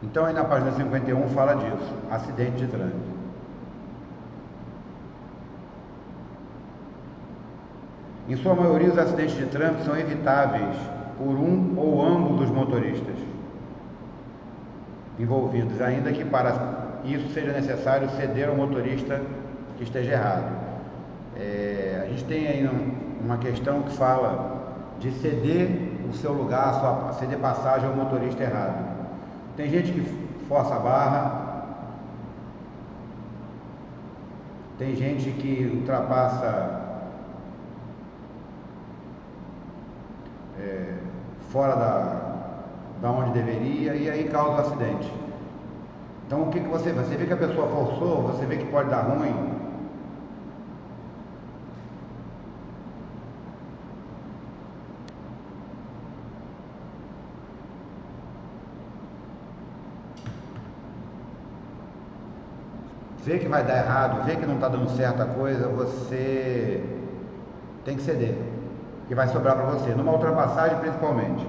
Então aí na página 51 fala disso, acidente de trânsito. Em sua maioria, os acidentes de trânsito são evitáveis por um ou ambos dos motoristas envolvidos, ainda que para isso seja necessário ceder ao motorista que esteja errado. A gente tem aí uma questão que fala de ceder o seu lugar, ceder passagem ao motorista errado. Tem gente que força a barra, tem gente que ultrapassa fora da onde deveria e aí causa o acidente. Então o que você vê? Você vê que a pessoa forçou, você vê que pode dar ruim. Vê que vai dar errado, vê que não está dando certa coisa, você tem que ceder, que vai sobrar para você, numa ultrapassagem principalmente.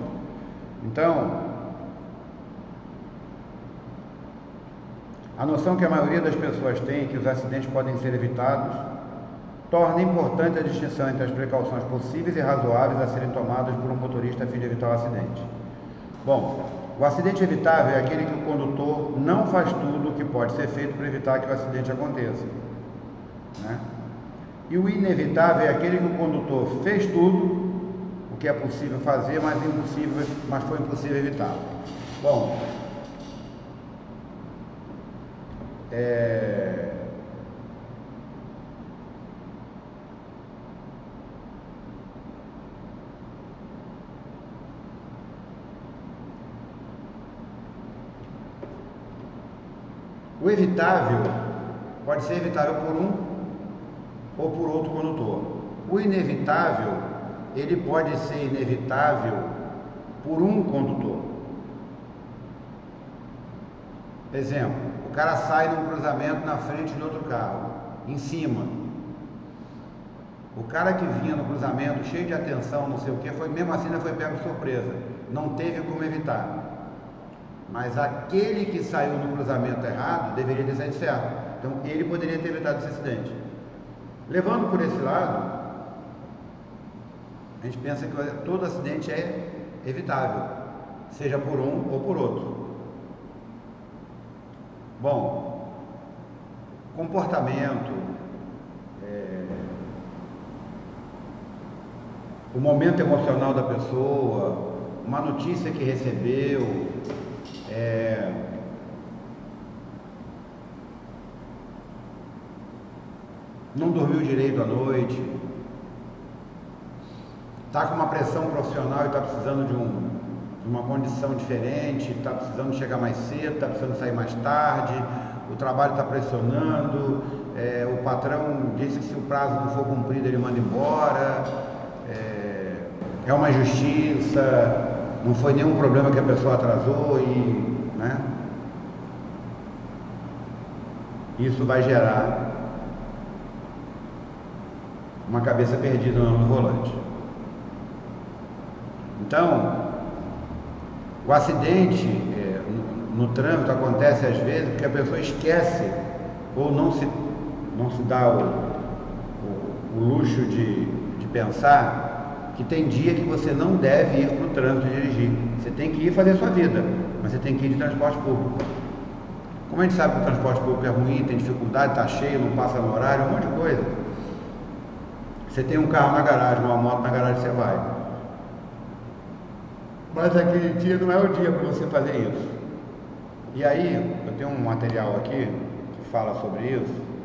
Então, a noção que a maioria das pessoas tem que os acidentes podem ser evitados torna importante a distinção entre as precauções possíveis e razoáveis a serem tomadas por um motorista a fim de evitar o acidente. Bom, o acidente evitável é aquele que o condutor não faz tudo o que pode ser feito para evitar que o acidente aconteça, né? E o inevitável é aquele que o condutor fez tudo o que é possível fazer, mas foi impossível evitar. Bom, o evitável pode ser evitável por um ou por outro condutor. O inevitável, ele pode ser inevitável por um condutor. Exemplo, o cara sai num cruzamento na frente de outro carro, em cima. O cara que vinha no cruzamento cheio de atenção, não sei o que, mesmo assim ainda foi pego de surpresa. Não teve como evitar. Mas aquele que saiu no cruzamento errado deveria ter saído certo. Então ele poderia ter evitado esse acidente. Levando por esse lado, a gente pensa que todo acidente é evitável, seja por um ou por outro. Bom, comportamento, o momento emocional da pessoa, uma notícia que recebeu, não dormiu direito à noite, está com uma pressão profissional e está precisando de uma condição diferente, está precisando chegar mais cedo, está precisando sair mais tarde, o trabalho está pressionando, o patrão disse que se o prazo não for cumprido ele manda embora, é uma injustiça, não foi nenhum problema que a pessoa atrasou né? Isso vai gerar uma cabeça perdida no volante. Então, o acidente no trânsito acontece às vezes porque a pessoa esquece ou não se dá o luxo de pensar que tem dia que você não deve ir para o trânsito dirigir. Você tem que ir fazer a sua vida, mas você tem que ir de transporte público. Como a gente sabe que o transporte público é ruim, tem dificuldade, está cheio, não passa no horário, um monte de coisa. Você tem um carro na garagem, uma moto na garagem, você vai. Mas aquele dia não é o dia para você fazer isso. E aí, eu tenho um material aqui que fala sobre isso.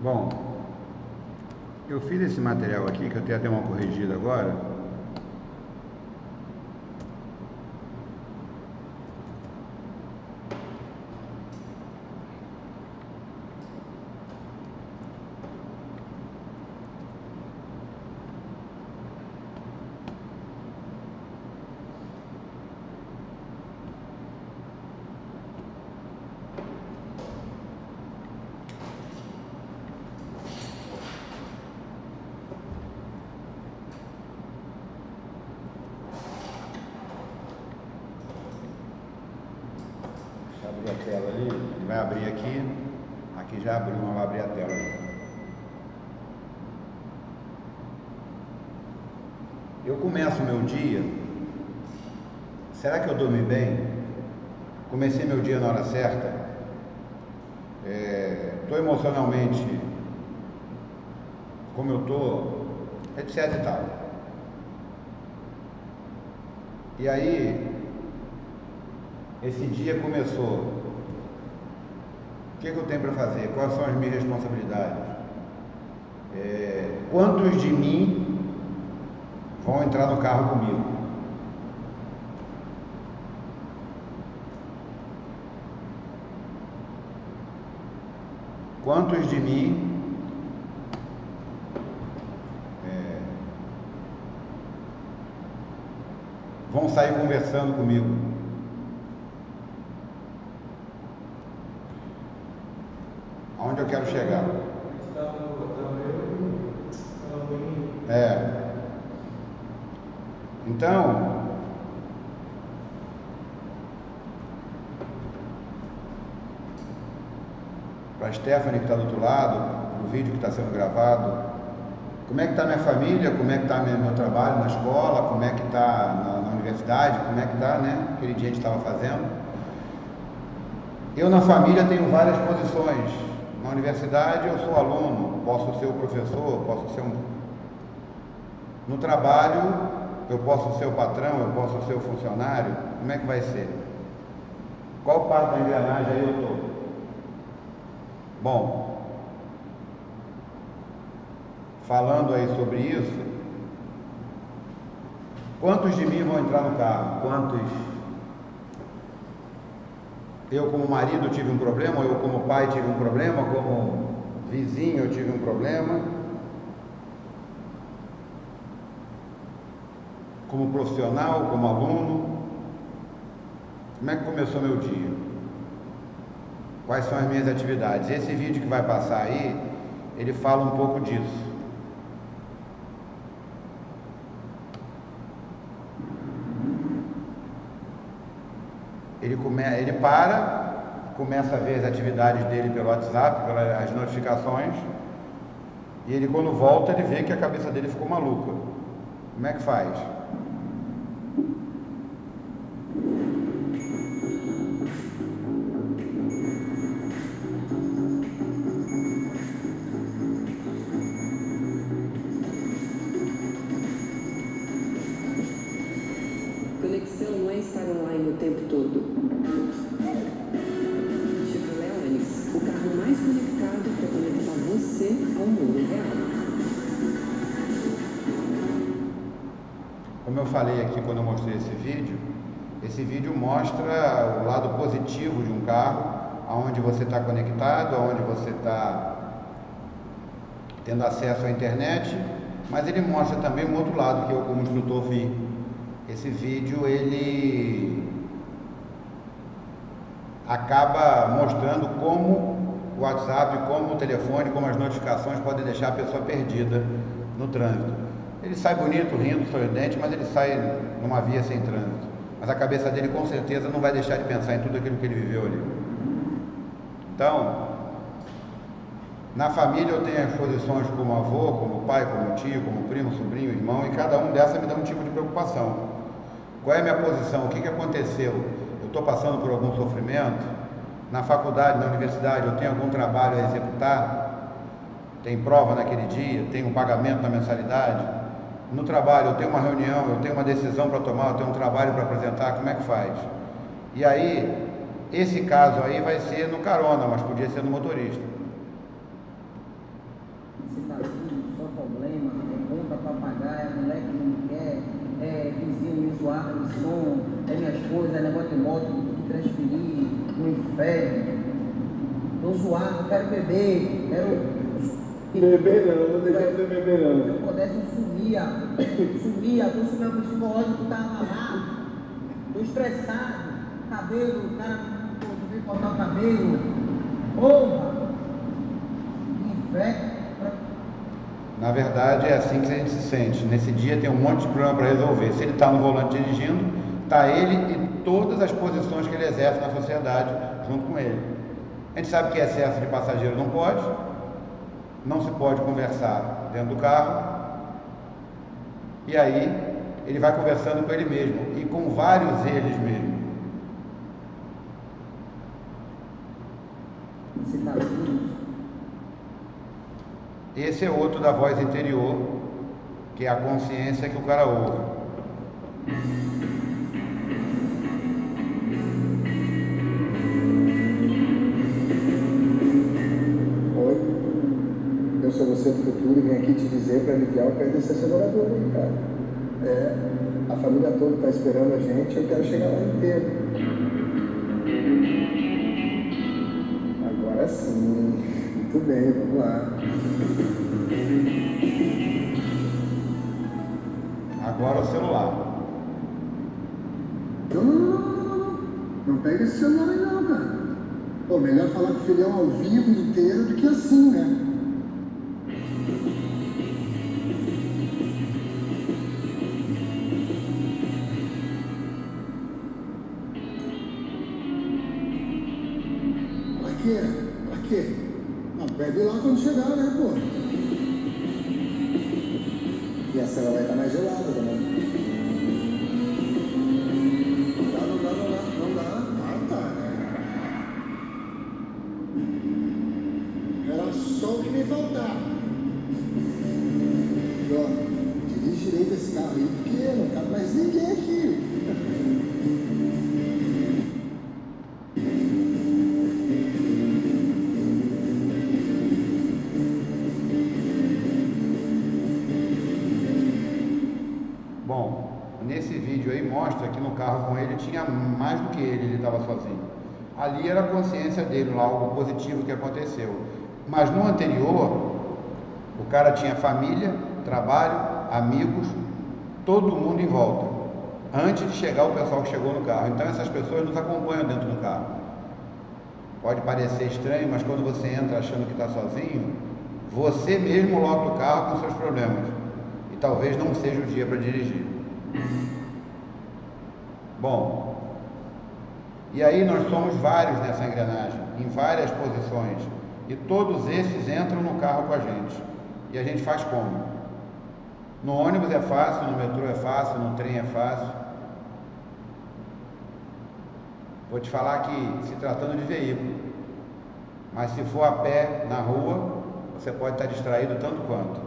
Bom, eu fiz esse material aqui, que eu tenho até uma corrigida agora. Abrir a tela ali, ele vai abrir aqui já abriu, mas vai abrir a tela ali. Eu começo meu dia, será que eu dormi bem? Comecei meu dia na hora certa? Estou emocionalmente como eu estou, etc e tal. E aí, esse dia começou. O que eu tenho para fazer? Quais são as minhas responsabilidades? Quantos de mim vão entrar no carro comigo? Quantos de mim vão sair conversando comigo? Aonde eu quero chegar? Então, para a Stephanie que está do outro lado, no vídeo que está sendo gravado, como é que está minha família, como é que está meu trabalho na escola, como é que está na universidade, como é que está, né? Aquele dia a gente estava fazendo. Eu na família tenho várias posições. Na universidade eu sou aluno, posso ser o professor, posso ser No trabalho eu posso ser o patrão, eu posso ser o funcionário. Como é que vai ser? Qual parte da engrenagem aí eu estou? Bom, falando aí sobre isso, quantos de mim vão entrar no carro? Quantos? Eu como marido tive um problema, eu como pai tive um problema, como vizinho eu tive um problema, como profissional, como aluno. Como é que começou meu dia? Quais são as minhas atividades? Esse vídeo que vai passar aí, ele fala um pouco disso. Ele começa a ver as atividades dele pelo WhatsApp, pelas notificações, e ele quando volta, ele vê que a cabeça dele ficou maluca. Como é que faz? Conexão não é estar online o tempo todo. Chevrolet Onix, o carro mais conectado para conectar você ao mundo real. Como eu falei aqui quando eu mostrei esse vídeo mostra o lado positivo de um carro, aonde você está conectado, aonde você está tendo acesso à internet, mas ele mostra também um outro lado que eu como instrutor vi. Esse vídeo ele acaba mostrando como o WhatsApp, como o telefone, como as notificações podem deixar a pessoa perdida no trânsito. Ele sai bonito, rindo, sorridente, mas ele sai numa via sem trânsito. Mas a cabeça dele com certeza não vai deixar de pensar em tudo aquilo que ele viveu ali. Então, na família eu tenho as posições como avô, como pai, como tio, como primo, sobrinho, irmão, e cada um dessa me dá um tipo de preocupação. Qual é a minha posição? O que aconteceu? Eu estou passando por algum sofrimento? Na faculdade, na universidade, eu tenho algum trabalho a executar? Tem prova naquele dia? Tem um pagamento na mensalidade? No trabalho, eu tenho uma reunião, eu tenho uma decisão para tomar, eu tenho um trabalho para apresentar, como é que faz? E aí, esse caso aí vai ser no carona, mas podia ser no motorista. Você tá aqui, só problema, é conta pra pagar, é mulher que não quer, é vizinho me zoar no som, é minhas coisas, é negócio de moto que tem que transferir no inferno. Tô zoado, quero beber, quero... Beber não, não deixa você beber não. Se eu pudesse, eu sumia, tô sumindo pro psicológico, tá amarrado, tô estressado, cabelo, o cara não veio cortar o cabelo, porra, inferno. Na verdade, é assim que a gente se sente. Nesse dia tem um monte de problema para resolver. Se ele está no volante dirigindo, está ele e todas as posições que ele exerce na sociedade junto com ele. A gente sabe que excesso de passageiro não pode, não se pode conversar dentro do carro, e aí ele vai conversando com ele mesmo e com vários eles mesmo. Você tá aqui? Esse é outro da voz interior, que é a consciência que o cara ouve. Oi, eu sou você do futuro e vim aqui te dizer para aliviar o pé desse acelerador aí, cara. A família toda está esperando a gente, eu quero chegar lá inteiro. Agora sim, muito bem, vamos lá. Agora o celular. Não pega esse celular aí não, cara. Pô, melhor falar com o filhão ao vivo inteiro do que assim, né? Pra quê? Não, bebe lá quando chegar, né, pô? E a cela vai estar mais gelada também. Não dá. Ah, tá. Era só o que me faltava. E, ó, dirige direito esse carro aí, porque não cabe mais ninguém aqui. Nesse vídeo aí mostra que no carro com ele tinha mais do que ele estava sozinho. Ali era a consciência dele, lá, algo positivo que aconteceu. Mas no anterior, o cara tinha família, trabalho, amigos, todo mundo em volta, antes de chegar o pessoal que chegou no carro. Então essas pessoas nos acompanham dentro do carro. Pode parecer estranho, mas quando você entra achando que está sozinho, você mesmo lota o carro com seus problemas. E talvez não seja o dia para dirigir. Bom, e aí nós somos vários nessa engrenagem, em várias posições, e todos esses entram no carro com a gente. E a gente faz como? No ônibus é fácil, no metrô é fácil, no trem é fácil. Vou te falar que se tratando de veículo, mas se for a pé na rua, você pode estar distraído tanto quanto.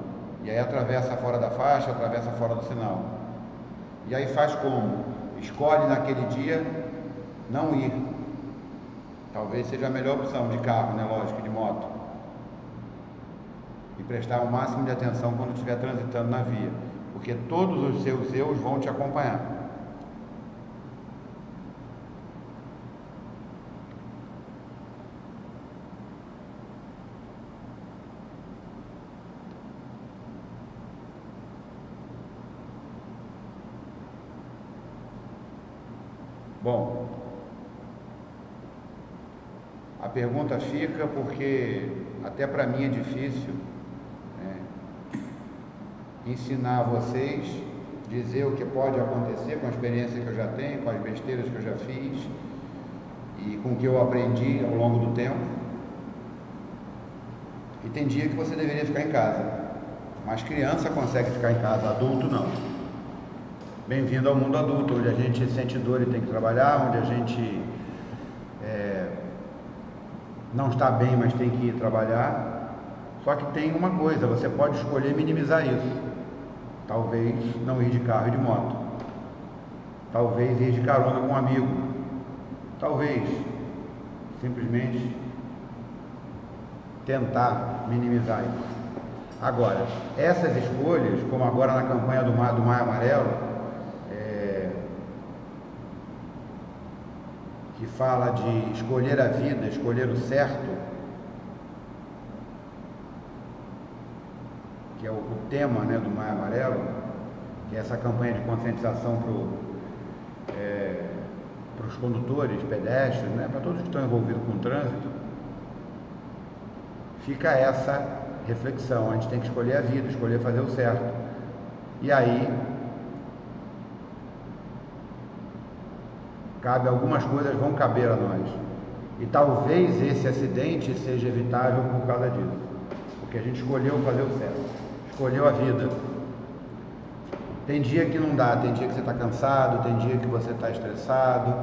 E aí atravessa fora da faixa, atravessa fora do sinal. E aí faz como? Escolhe naquele dia não ir. Talvez seja a melhor opção de carro, né? Lógico, de moto. E prestar o máximo de atenção quando estiver transitando na via, porque todos os seus eus vão te acompanhar. Bom, a pergunta fica porque até para mim é difícil ensinar a vocês, dizer o que pode acontecer com a experiência que eu já tenho, com as besteiras que eu já fiz e com o que eu aprendi ao longo do tempo. E tem dia que você deveria ficar em casa, mas criança consegue ficar em casa, adulto não. Bem-vindo ao mundo adulto, onde a gente sente dor e tem que trabalhar, onde a gente não está bem, mas tem que ir trabalhar. Só que tem uma coisa, você pode escolher minimizar isso. Talvez não ir de carro e de moto. Talvez ir de carona com um amigo. Talvez simplesmente tentar minimizar isso. Agora, essas escolhas, como agora na campanha do Maio Amarelo, que fala de escolher a vida, escolher o certo, que é o tema, né, do Maio Amarelo, que é essa campanha de conscientização para os condutores, pedestres, né, para todos que estão envolvidos com o trânsito, fica essa reflexão. A gente tem que escolher a vida, escolher fazer o certo. E aí algumas coisas vão caber a nós. E talvez esse acidente seja evitável por causa disso, porque a gente escolheu fazer o certo, escolheu a vida. Tem dia que não dá, tem dia que você está cansado, tem dia que você está estressado,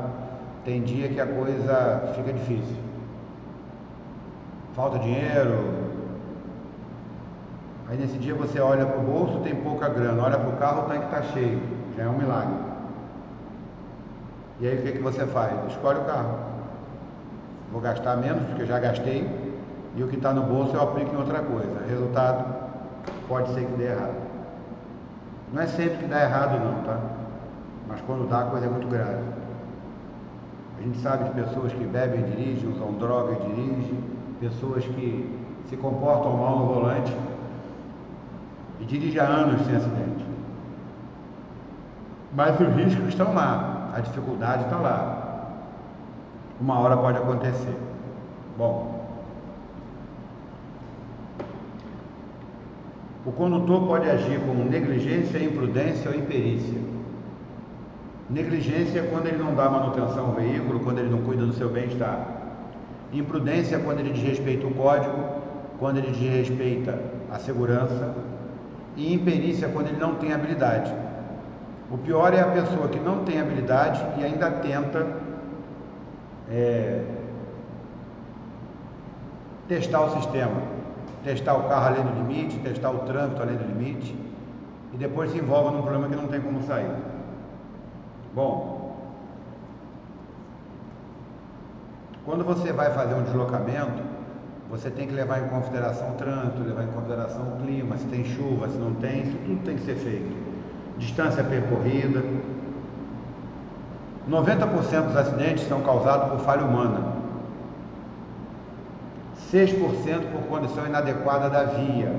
tem dia que a coisa fica difícil. Falta dinheiro. Aí nesse dia você olha para o bolso, tem pouca grana, olha para o carro, o tanque está cheio, já é um milagre. E aí o que você faz? Escolhe o carro. Vou gastar menos, porque eu já gastei, e o que está no bolso eu aplico em outra coisa. Resultado, pode ser que dê errado. Não é sempre que dá errado não, tá? Mas quando dá, a coisa é muito grave. A gente sabe de pessoas que bebem e dirigem, usam droga e dirigem, pessoas que se comportam mal no volante e dirigem há anos sem acidente. Mas os riscos estão lá, a dificuldade está lá. Uma hora pode acontecer. Bom, o condutor pode agir com negligência, imprudência ou imperícia. Negligência é quando ele não dá manutenção ao veículo, quando ele não cuida do seu bem-estar. Imprudência é quando ele desrespeita o código, quando ele desrespeita a segurança. E imperícia é quando ele não tem habilidade. O pior é a pessoa que não tem habilidade e ainda tenta testar o sistema, testar o carro além do limite, testar o trânsito além do limite, e depois se envolve num problema que não tem como sair. Bom, quando você vai fazer um deslocamento, você tem que levar em consideração o trânsito, levar em consideração o clima, se tem chuva, se não tem, isso tudo tem que ser feito. Distância percorrida. 90% dos acidentes são causados por falha humana. 6% por condição inadequada da via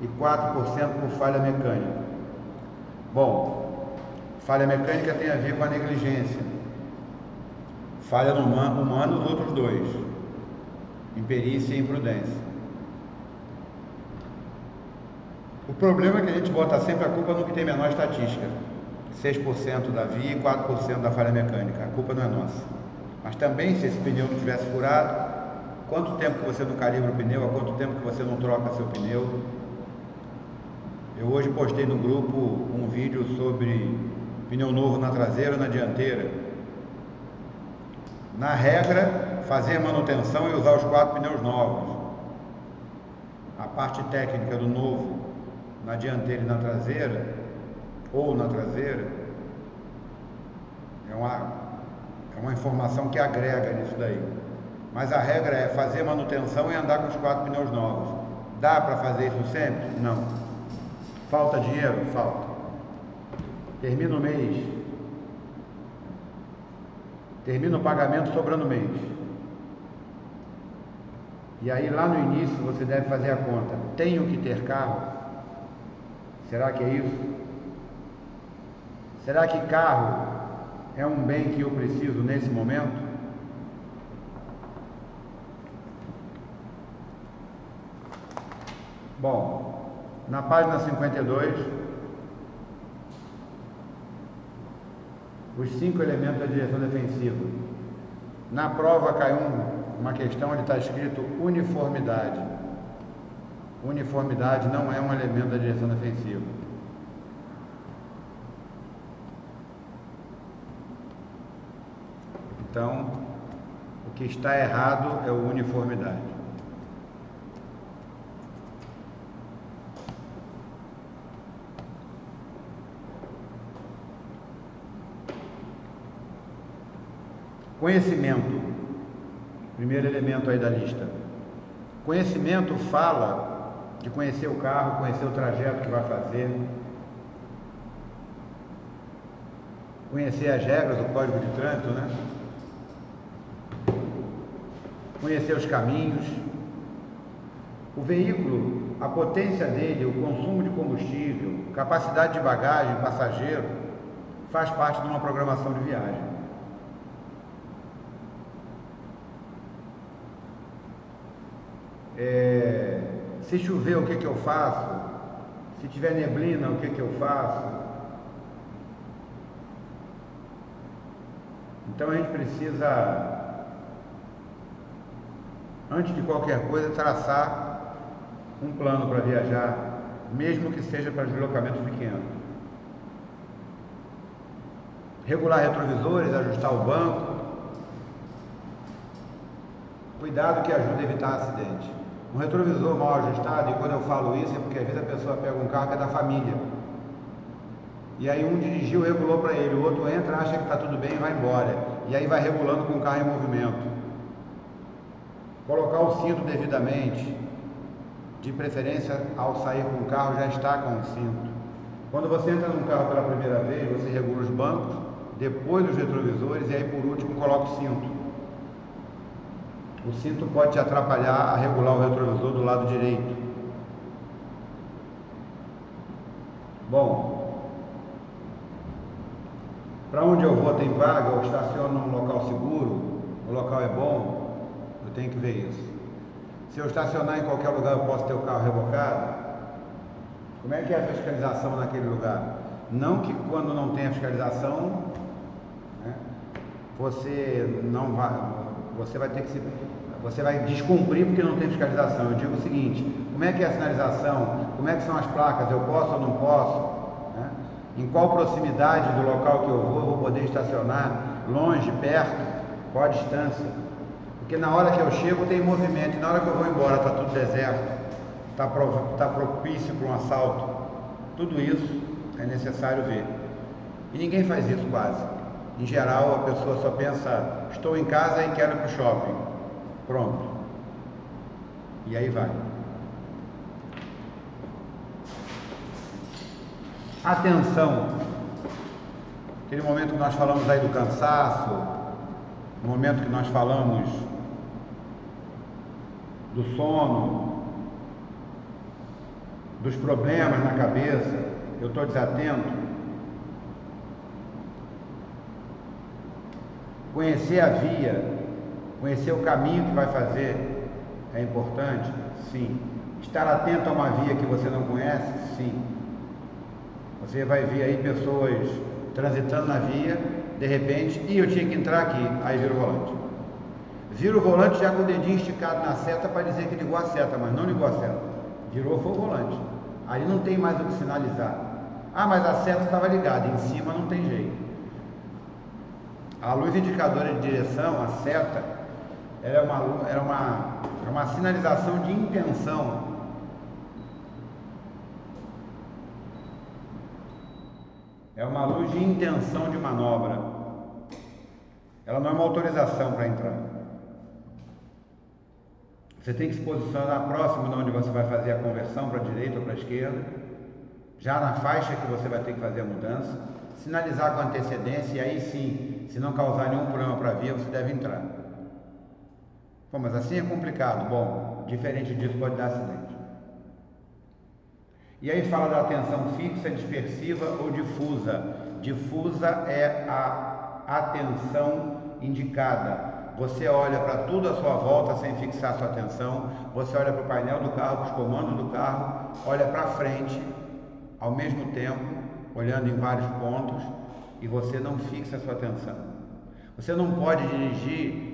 e 4% por falha mecânica. Bom, falha mecânica tem a ver com a negligência. Falha no humano, os outros dois, imperícia e imprudência. O problema é que a gente bota sempre a culpa no que tem menor estatística. 6% da via e 4% da falha mecânica. A culpa não é nossa. Mas também, se esse pneu não tivesse furado, quanto tempo que você não calibra o pneu, há quanto tempo que você não troca seu pneu? Eu hoje postei no grupo um vídeo sobre pneu novo na traseira ou na dianteira. Na regra, fazer a manutenção e usar os 4 pneus novos. A parte técnica do novo na dianteira e na traseira, ou na traseira, é uma informação que agrega nisso daí. Mas a regra é fazer manutenção e andar com os 4 pneus novos. Dá para fazer isso sempre? Não. Falta dinheiro? Falta. Termina o mês. Termina o pagamento sobrando mês. E aí lá no início você deve fazer a conta. Tenho que ter carro? Será que é isso? Será que carro é um bem que eu preciso nesse momento? Bom, na página 52, os 5 elementos da direção defensiva. Na prova caiu uma questão onde está escrito uniformidade. Uniformidade não é um elemento da direção defensiva. Então, o que está errado é o uniformidade. Conhecimento, primeiro elemento aí da lista. Conhecimento fala de conhecer o carro, conhecer o trajeto que vai fazer, conhecer as regras do Código de Trânsito, né? Conhecer os caminhos. O veículo, a potência dele, o consumo de combustível, capacidade de bagagem, passageiro, faz parte de uma programação de viagem. Se chover, o que eu faço? Se tiver neblina, o que eu faço? Então a gente precisa, antes de qualquer coisa, traçar um plano para viajar, mesmo que seja para deslocamentos pequenos. Regular retrovisores, ajustar o banco. Cuidado que ajuda a evitar acidente. Um retrovisor mal ajustado, e quando eu falo isso é porque às vezes a pessoa pega um carro que é da família. E aí um dirigiu, regulou para ele, o outro entra, acha que está tudo bem e vai embora. E aí vai regulando com o carro em movimento. Colocar o cinto devidamente. De preferência, ao sair com o carro, já está com o cinto. Quando você entra num carro pela primeira vez, você regula os bancos, depois os retrovisores e aí por último coloca o cinto. O cinto pode te atrapalhar a regular o retrovisor do lado direito. Bom, para onde eu vou tem vaga, eu estaciono num local seguro, o local é bom, eu tenho que ver isso. Se eu estacionar em qualquer lugar, eu posso ter o carro rebocado? Como é que é a fiscalização naquele lugar? Não que quando não tem a fiscalização, né, você vai descumprir porque não tem fiscalização. Eu digo o seguinte: como é que é a sinalização? Como é que são as placas? Eu posso ou não posso? Né? Em qual proximidade do local que eu vou poder estacionar? Longe, perto? Qual a distância? Porque na hora que eu chego tem movimento, e na hora que eu vou embora está tudo deserto, está propício para um assalto. Tudo isso é necessário ver. E ninguém faz isso quase. Em geral, a pessoa só pensa: estou em casa e quero ir para o shopping. Pronto. E aí vai. Atenção. Aquele momento que nós falamos aí do cansaço, no momento que nós falamos do sono, dos problemas na cabeça, eu estou desatento. Conhecer a via, conhecer o caminho que vai fazer é importante? Sim. Estar atento a uma via que você não conhece? Sim. Você vai ver aí pessoas transitando na via, de repente, eu tinha que entrar aqui, aí vira o volante. Vira o volante já com o dedinho esticado na seta para dizer que ligou a seta, mas não ligou a seta. Virou, foi o volante. Aí não tem mais o que sinalizar. Ah, mas a seta estava ligada, em cima não tem jeito. A luz indicadora de direção, a seta, era uma sinalização de intenção. É uma luz de intenção de manobra. Ela não é uma autorização para entrar. Você tem que se posicionar próximo de onde você vai fazer a conversão para a direita ou para a esquerda, já na faixa que você vai ter que fazer a mudança, sinalizar com antecedência e aí sim, se não causar nenhum problema para a via, você deve entrar. Pô, mas assim é complicado. Bom, diferente disso pode dar acidente. E aí fala da atenção fixa, dispersiva ou difusa. Difusa é a atenção indicada. Você olha para tudo à sua volta sem fixar sua atenção. Você olha para o painel do carro, para os comandos do carro, olha para frente, ao mesmo tempo, olhando em vários pontos, e você não fixa a sua atenção. Você não pode dirigir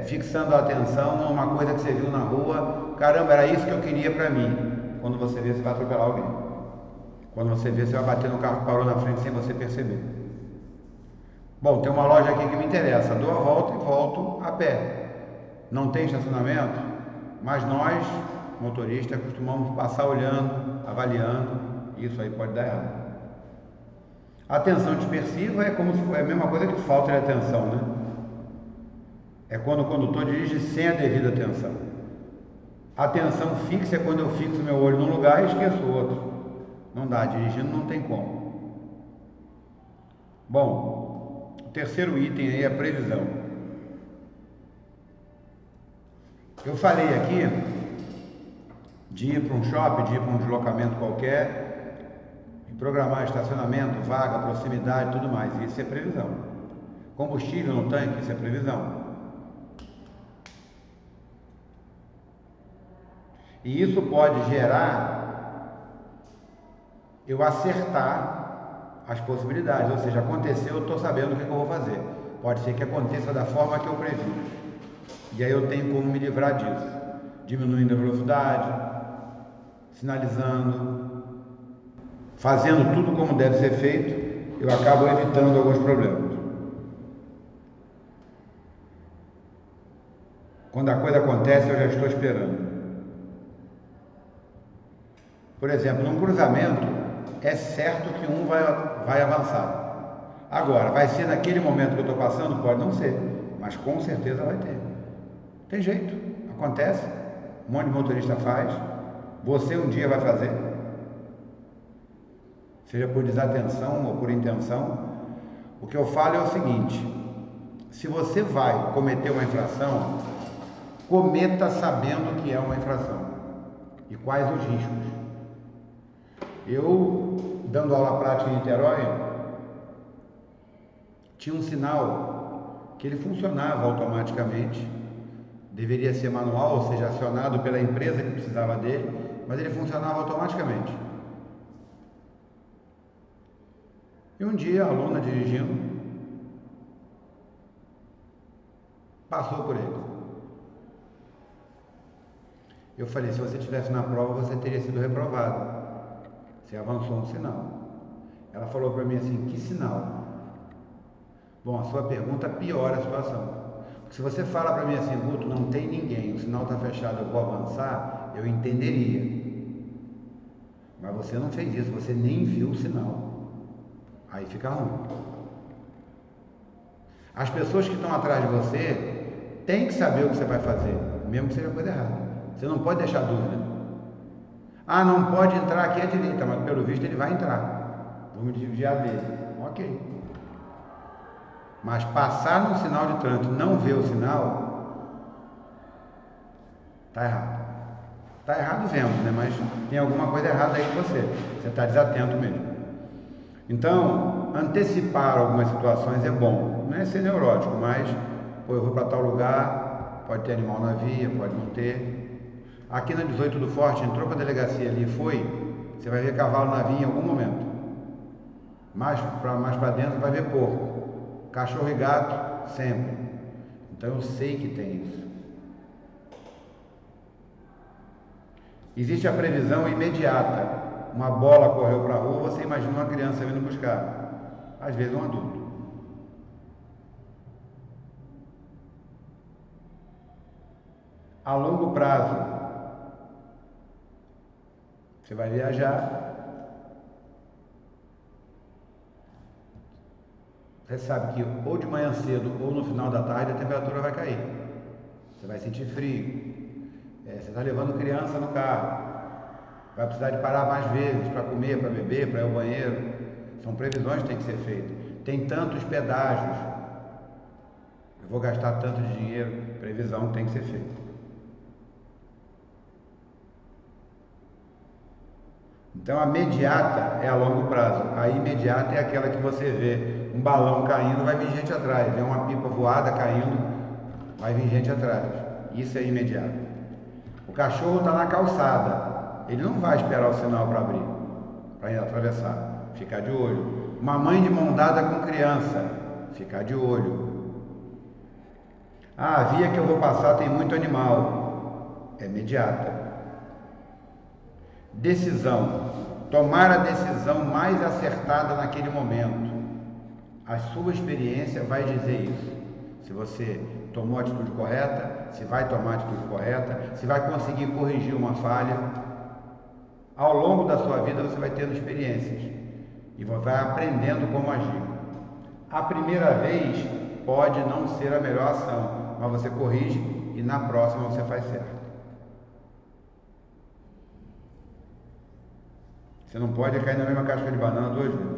fixando a atenção numa coisa que você viu na rua. Caramba, era isso que eu queria para mim. Quando você vê, você vai atropelar alguém. Quando você vê, você vai bater no carro que parou na frente sem você perceber. Bom, tem uma loja aqui que me interessa. Dou a volta e volto a pé. Não tem estacionamento, mas nós, motoristas, costumamos passar olhando, avaliando. Isso aí pode dar errado. Atenção dispersiva é a mesma coisa que falta de atenção, né? É quando o condutor dirige sem a devida atenção. Atenção fixa é quando eu fixo meu olho num lugar e esqueço o outro. Não dá, dirigindo não tem como. Bom, o terceiro item aí é a previsão. Eu falei aqui de ir para um shopping, de ir para um deslocamento qualquer, de programar estacionamento, vaga, proximidade, tudo mais. Isso é previsão. Combustível no tanque, isso é previsão. E isso pode gerar eu acertar as possibilidades, ou seja, aconteceu, eu estou sabendo o que eu vou fazer. Pode ser que aconteça da forma que eu previ. E aí eu tenho como me livrar disso, diminuindo a velocidade, sinalizando, fazendo tudo como deve ser feito, eu acabo evitando alguns problemas. Quando a coisa acontece, eu já estou esperando. Por exemplo, num cruzamento, é certo que um vai avançar. Agora, vai ser naquele momento que eu estou passando? Pode não ser, mas com certeza vai ter. Tem jeito, acontece, um monte de motorista faz, você um dia vai fazer, seja por desatenção ou por intenção. O que eu falo é o seguinte: se você vai cometer uma infração, cometa sabendo que é uma infração e quais os riscos. Eu, dando aula prática em Niterói, tinha um sinal que ele funcionava automaticamente, deveria ser manual, ou seja, acionado pela empresa que precisava dele, mas ele funcionava automaticamente. E um dia a aluna dirigindo passou por ele. Eu falei, se você estivesse na prova, você teria sido reprovado. Você avançou um sinal. Ela falou para mim assim, que sinal? Bom, a sua pergunta piora a situação. Porque se você fala para mim assim, Guto, não tem ninguém, o sinal está fechado, eu vou avançar, eu entenderia. Mas você não fez isso, você nem viu o sinal. Aí fica ruim. As pessoas que estão atrás de você têm que saber o que você vai fazer, mesmo que seja coisa errada. Você não pode deixar dúvida. Ah, não pode entrar aqui à direita, mas pelo visto ele vai entrar. Vou me desviar dele. Ok. Mas passar no sinal de trânsito e não ver o sinal, está errado. Está errado vendo, né? Mas tem alguma coisa errada aí com você. Você está desatento mesmo. Então, antecipar algumas situações é bom. Não é ser neurótico, mas, pô, eu vou para tal lugar, pode ter animal na via, pode não ter. Aqui na 18 do Forte, entrou para a delegacia ali, você vai ver cavalo na via em algum momento. Mais para dentro vai ver porco. Cachorro e gato, sempre. Então eu sei que tem isso. Existe a previsão imediata. Uma bola correu para a rua, você imagina uma criança vindo buscar. Às vezes um adulto. A longo prazo, você vai viajar, você sabe que ou de manhã cedo ou no final da tarde a temperatura vai cair. Você vai sentir frio. Você está levando criança no carro. Vai precisar de parar mais vezes para comer, para beber, para ir ao banheiro. São previsões que têm que ser feitas. Tem tantos pedágios. Eu vou gastar tanto de dinheiro. Previsão que tem que ser feita. Então a imediata é a longo prazo. A imediata é aquela que você vê um balão caindo, vai vir gente atrás. Vê uma pipa voada caindo, vai vir gente atrás. Isso é imediato. O cachorro está na calçada. Ele não vai esperar o sinal para abrir, para ir atravessar. Ficar de olho. Uma mãe de mão dada com criança. Ficar de olho. Ah, a via que eu vou passar tem muito animal. É imediata. Decisão. Tomar a decisão mais acertada naquele momento. A sua experiência vai dizer isso. Se você tomou a atitude correta, se vai tomar a atitude correta, se vai conseguir corrigir uma falha. Ao longo da sua vida você vai tendo experiências e vai aprendendo como agir. A primeira vez pode não ser a melhor ação, mas você corrige e na próxima você faz certo. Você não pode cair na mesma casca de banana 2 vezes.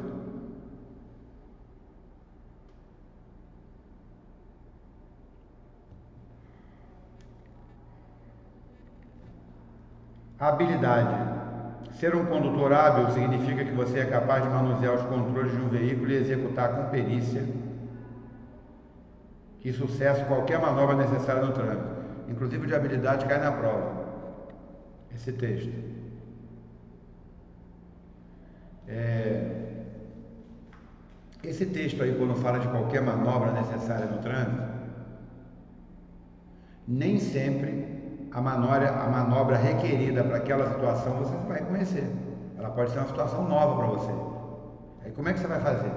Habilidade. Ser um condutor hábil significa que você é capaz de manusear os controles de um veículo e executar com perícia e sucesso qualquer manobra necessária no trânsito. Inclusive de habilidade cai na prova. Esse texto. Esse texto aí, quando fala de qualquer manobra necessária no trânsito, nem sempre a manobra requerida para aquela situação você vai conhecer. Ela pode ser uma situação nova para você. Aí como é que você vai fazer?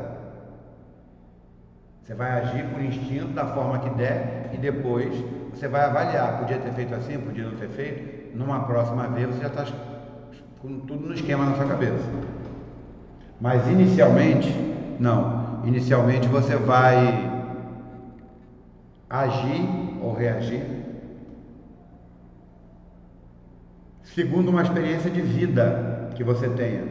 Você vai agir por instinto, da forma que der, e depois você vai avaliar. Podia ter feito assim, podia não ter feito. Numa próxima vez você já está com tudo no esquema na sua cabeça. Mas inicialmente, não. Inicialmente você vai agir ou reagir segundo uma experiência de vida que você tenha.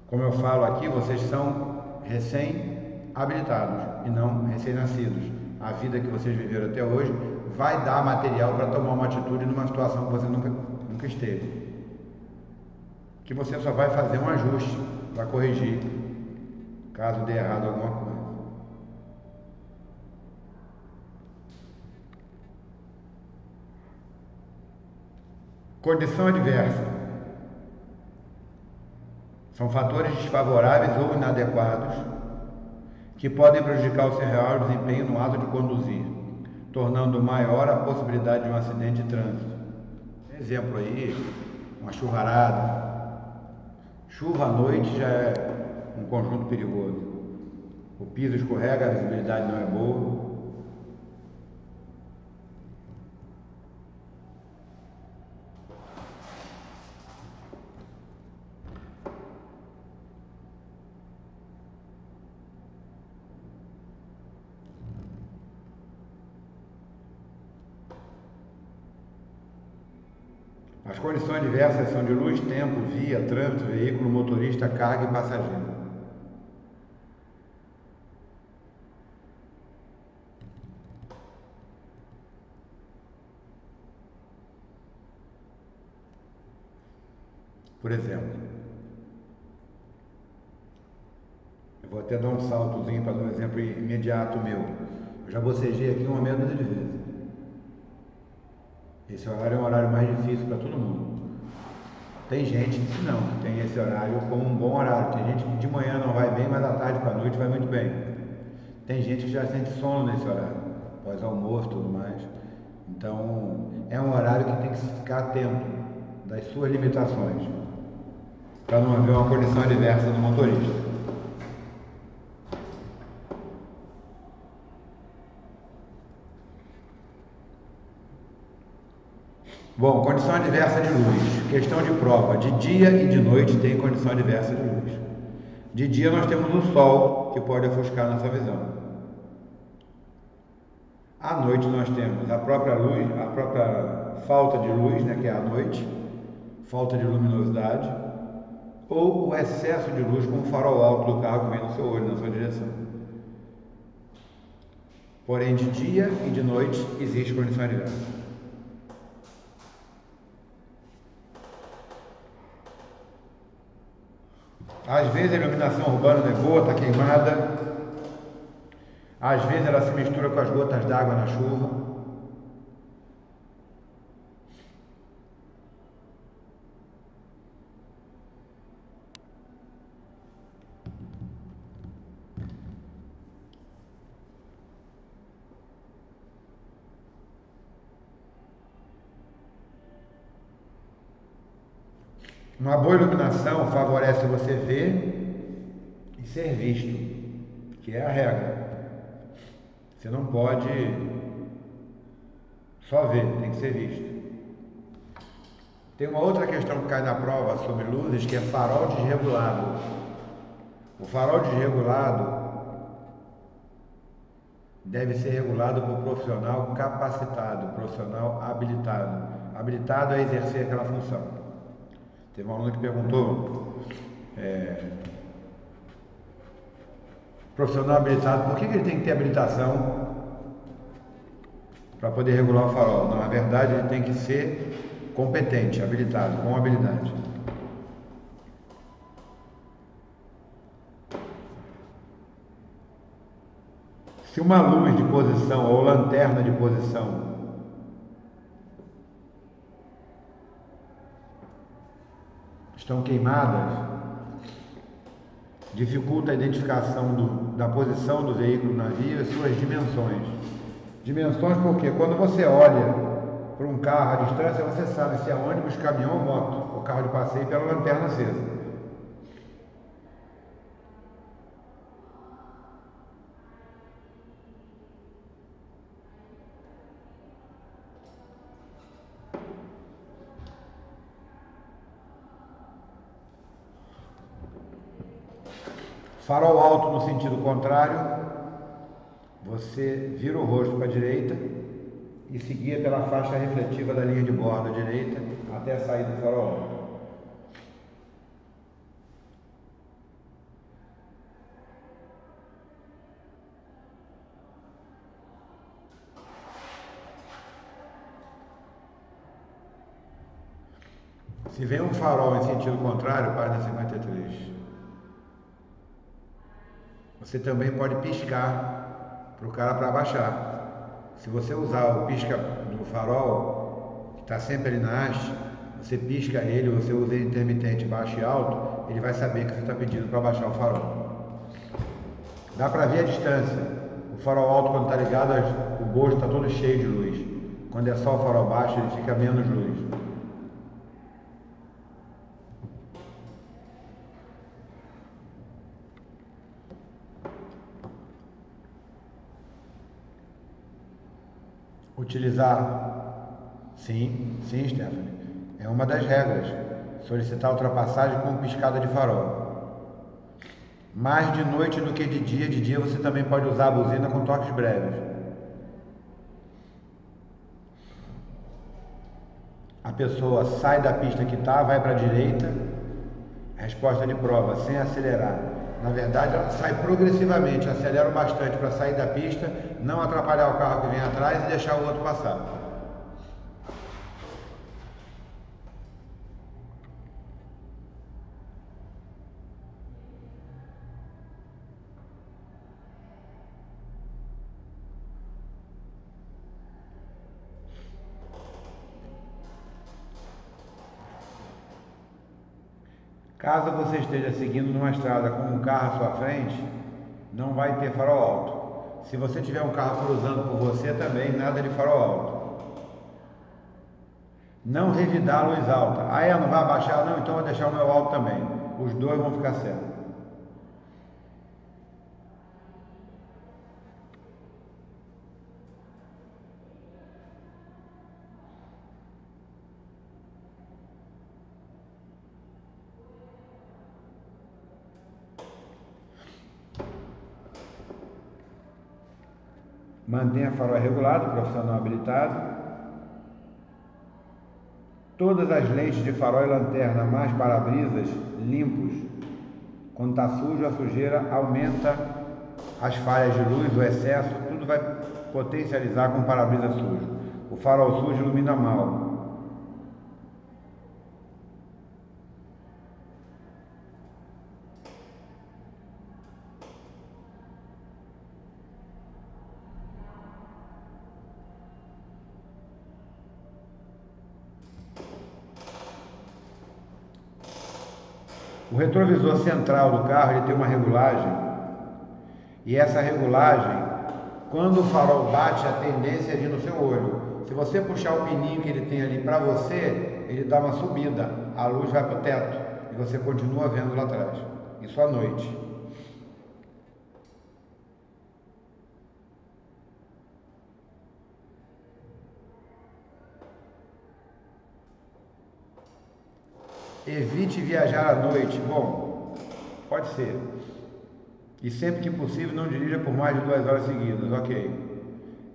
Como eu falo aqui, vocês são recém-habilitados e não recém-nascidos. A vida que vocês viveram até hoje vai dar material para tomar uma atitude numa situação que você nunca esteve. Que você só vai fazer um ajuste para corrigir caso dê errado alguma coisa. Condição adversa. São fatores desfavoráveis ou inadequados que podem prejudicar o seu real desempenho no ato de conduzir, tornando maior a possibilidade de um acidente de trânsito. Exemplo aí, uma chuvarada. Chuva à noite já é um conjunto perigoso. O piso escorrega, a visibilidade não é boa. As condições diversas são de luz, tempo, via, trânsito, veículo, motorista, carga e passageiro. Por exemplo, eu vou até dar um saltozinho para dar um exemplo imediato meu. Eu já bocejei aqui uma meia dúzia de vezes. Esse horário é um horário mais difícil para todo mundo. Tem gente que não, que tem esse horário como um bom horário. Tem gente que de manhã não vai bem, mas à tarde para a noite vai muito bem. Tem gente que já sente sono nesse horário, pós-almoço e tudo mais. Então, é um horário que tem que ficar atento das suas limitações, para não haver uma condição adversa do motorista. Bom, condição adversa de luz. Questão de prova. De dia e de noite tem condição adversa de luz. De dia nós temos o sol, que pode ofuscar nossa visão. À noite nós temos a própria luz, a própria falta de luz, né, que é a noite, falta de luminosidade, ou o excesso de luz com o farol alto do carro que vem no seu olho, na sua direção. Porém, de dia e de noite existe condição adversa. Às vezes a iluminação urbana não é boa, está queimada. Às vezes ela se mistura com as gotas d'água na chuva. Uma boa iluminação favorece você ver e ser visto, que é a regra. Você não pode só ver, tem que ser visto. Tem uma outra questão que cai na prova sobre luzes, que é farol desregulado. O farol desregulado deve ser regulado por profissional capacitado, profissional habilitado. Habilitado a exercer aquela função. Teve um aluno que perguntou, profissional habilitado, por que ele tem que ter habilitação para poder regular o farol? Não, na verdade ele tem que ser competente, habilitado, com habilidade. Se uma luz de posição ou lanterna de posição estão queimadas, dificulta a identificação da posição do veículo no navio e suas dimensões. Dimensões porque quando você olha para um carro à distância, você sabe se é ônibus, caminhão ou moto, ou carro de passeio pela lanterna acesa. Farol alto no sentido contrário, você vira o rosto para a direita e seguia pela faixa refletiva da linha de bordo à direita até a saída do farol alto. Se vem um farol em sentido contrário, página 53. Você também pode piscar para o cara para abaixar. Se você usar o pisca do farol, que está sempre ali na haste, você pisca ele, você usa ele intermitente baixo e alto, ele vai saber que você está pedindo para abaixar o farol. Dá para ver a distância. O farol alto, quando está ligado, o bojo está todo cheio de luz. Quando é só o farol baixo, ele fica menos luz. Utilizar, sim, Stephanie, é uma das regras, solicitar ultrapassagem com piscada de farol. Mais de noite do que de dia você também pode usar a buzina com toques breves. A pessoa sai da pista que está, vai para a direita, resposta de prova, sem acelerar. Na verdade, ela sai progressivamente, acelera bastante para sair da pista, não atrapalhar o carro que vem atrás e deixar o outro passar. Caso você esteja seguindo numa estrada com um carro à sua frente, não vai ter farol alto. Se você tiver um carro cruzando por você também, nada de farol alto. Não revidar a luz alta. Ah, não vai abaixar? Não, então vou deixar o meu alto também. Os dois vão ficar certos. Mantenha farol regulado, profissional habilitado. Todas as lentes de farol e lanterna, mais para-brisas, limpos. Quando está sujo, a sujeira aumenta as falhas de luz, o excesso, tudo vai potencializar com o para-brisa sujo. O farol sujo ilumina mal. O retrovisor central do carro ele tem uma regulagem, e essa regulagem, quando o farol bate, a tendência é de ir no seu olho. Se você puxar o pininho que ele tem ali para você, ele dá uma subida, a luz vai para o teto e você continua vendo lá atrás. Isso à noite. Evite viajar à noite. Bom, pode ser. E sempre que possível não dirija por mais de 2 horas seguidas, ok.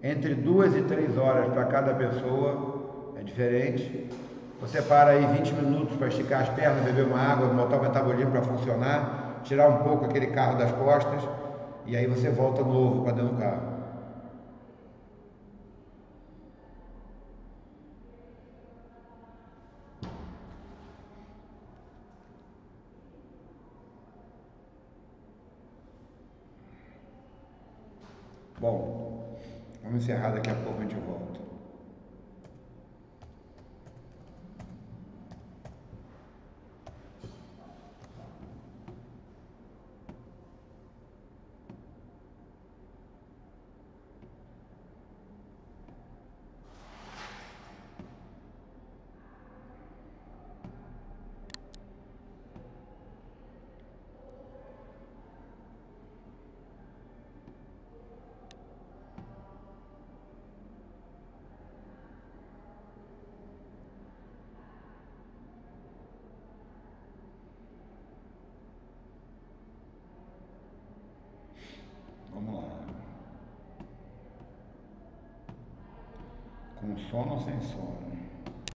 Entre 2 e 3 horas para cada pessoa é diferente. Você para aí 20 minutos para esticar as pernas, beber uma água, botar o metabolismo para funcionar, tirar um pouco aquele carro das costas e aí você volta novo para dentro do carro. Bom, vamos encerrar, daqui a pouco a gente volta. Vamos lá. Com sono ou sem sono?